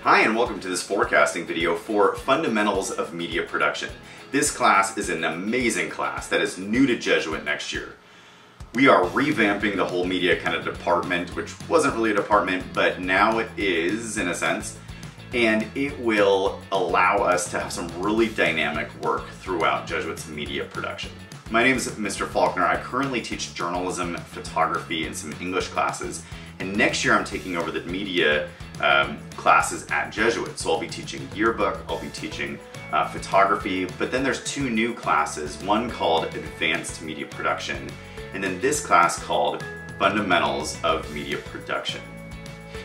Hi and welcome to this forecasting video for Fundamentals of Media Production. This class is an amazing class that is new to Jesuit next year. We are revamping the whole media kind of department, which wasn't really a department, but now it is in a sense, and it will allow us to have some really dynamic work throughout Jesuit's media production. My name is Mr. Faulkner. I currently teach journalism, photography, and some English classes, and next year I'm taking over the media classes at Jesuit. So I'll be teaching yearbook, I'll be teaching photography, but then there's two new classes, one called Advanced Media Production, and then this class called Fundamentals of Media Production.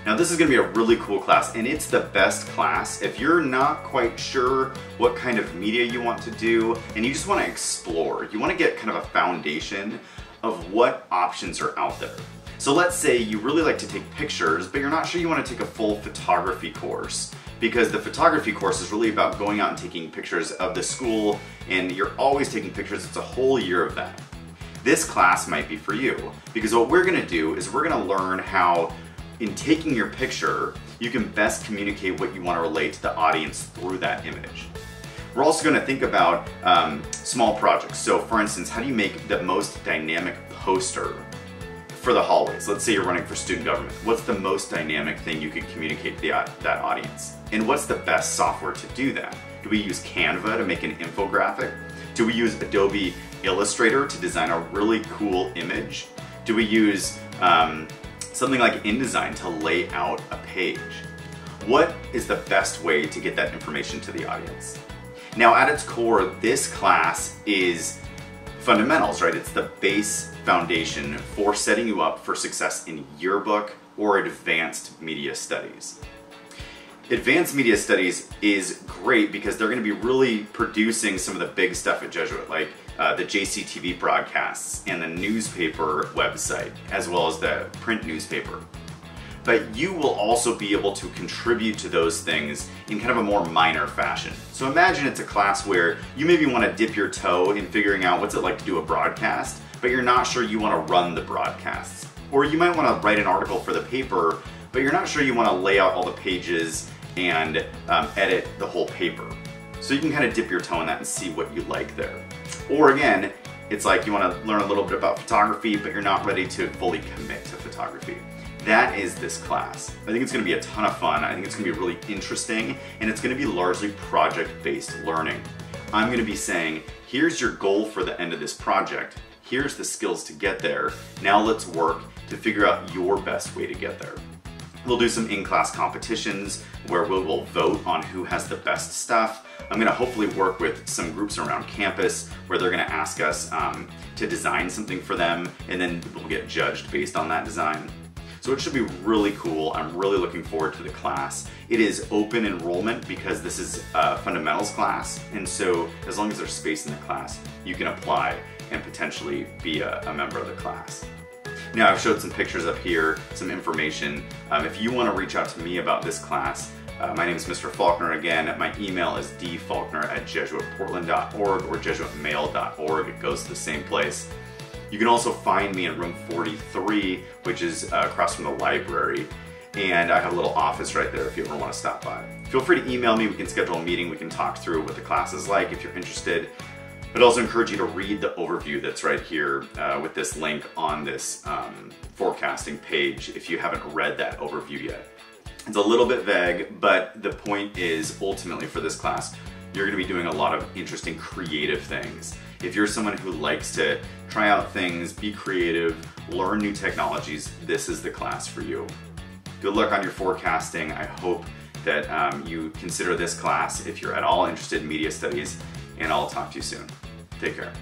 Now this is going to be a really cool class, and it's the best class if you're not quite sure what kind of media you want to do and you just want to explore. You want to get kind of a foundation of what options are out there. So let's say you really like to take pictures, but you're not sure you want to take a full photography course, because the photography course is really about going out and taking pictures of the school, and you're always taking pictures. It's a whole year of that. This class might be for you, because what we're going to do is we're going to learn how, in taking your picture, you can best communicate what you want to relate to the audience through that image. We're also going to think about small projects. So for instance, how do you make the most dynamic poster for the hallways? Let's say you're running for student government. What's the most dynamic thing you could communicate to that audience? And what's the best software to do that? Do we use Canva to make an infographic? Do we use Adobe Illustrator to design a really cool image? Do we use something like InDesign to lay out a page? What is the best way to get that information to the audience? Now at its core, this class is fundamentals, right? It's the base foundation for setting you up for success in yearbook or advanced media studies. Advanced media studies is great because they're going to be really producing some of the big stuff at Jesuit, like the JCTV broadcasts and the newspaper website, as well as the print newspaper. But you will also be able to contribute to those things in kind of a more minor fashion. So imagine it's a class where you maybe want to dip your toe in figuring out what's it like to do a broadcast, but you're not sure you want to run the broadcasts. Or you might want to write an article for the paper, but you're not sure you want to lay out all the pages and edit the whole paper. So you can kind of dip your toe in that and see what you like there. Or again, it's like you want to learn a little bit about photography, but you're not ready to fully commit to photography. That is this class. I think it's going to be a ton of fun. I think it's going to be really interesting, and it's going to be largely project-based learning. I'm going to be saying, here's your goal for the end of this project. Here's the skills to get there. Now let's work to figure out your best way to get there. We'll do some in-class competitions where we'll vote on who has the best stuff. I'm going to hopefully work with some groups around campus where they're going to ask us to design something for them, and then we'll get judged based on that design. So it should be really cool. I'm really looking forward to the class. It is open enrollment because this is a fundamentals class, and so as long as there's space in the class, you can apply and potentially be a member of the class. Now I've showed some pictures up here, some information. If you want to reach out to me about this class, my name is Mr. Faulkner again. My email is dfaulkner@jesuitportland.org or jesuitmail.org. It goes to the same place. You can also find me in room 43, which is across from the library, and I have a little office right there if you ever want to stop by. Feel free to email me. We can schedule a meeting. We can talk through what the class is like if you're interested. But I also encourage you to read the overview that's right here with this link on this forecasting page if you haven't read that overview yet. It's a little bit vague, but the point is ultimately for this class, you're going to be doing a lot of interesting creative things. If you're someone who likes to try out things, be creative, learn new technologies, this is the class for you. Good luck on your forecasting. I hope that you consider this class if you're at all interested in media studies, and I'll talk to you soon. Take care.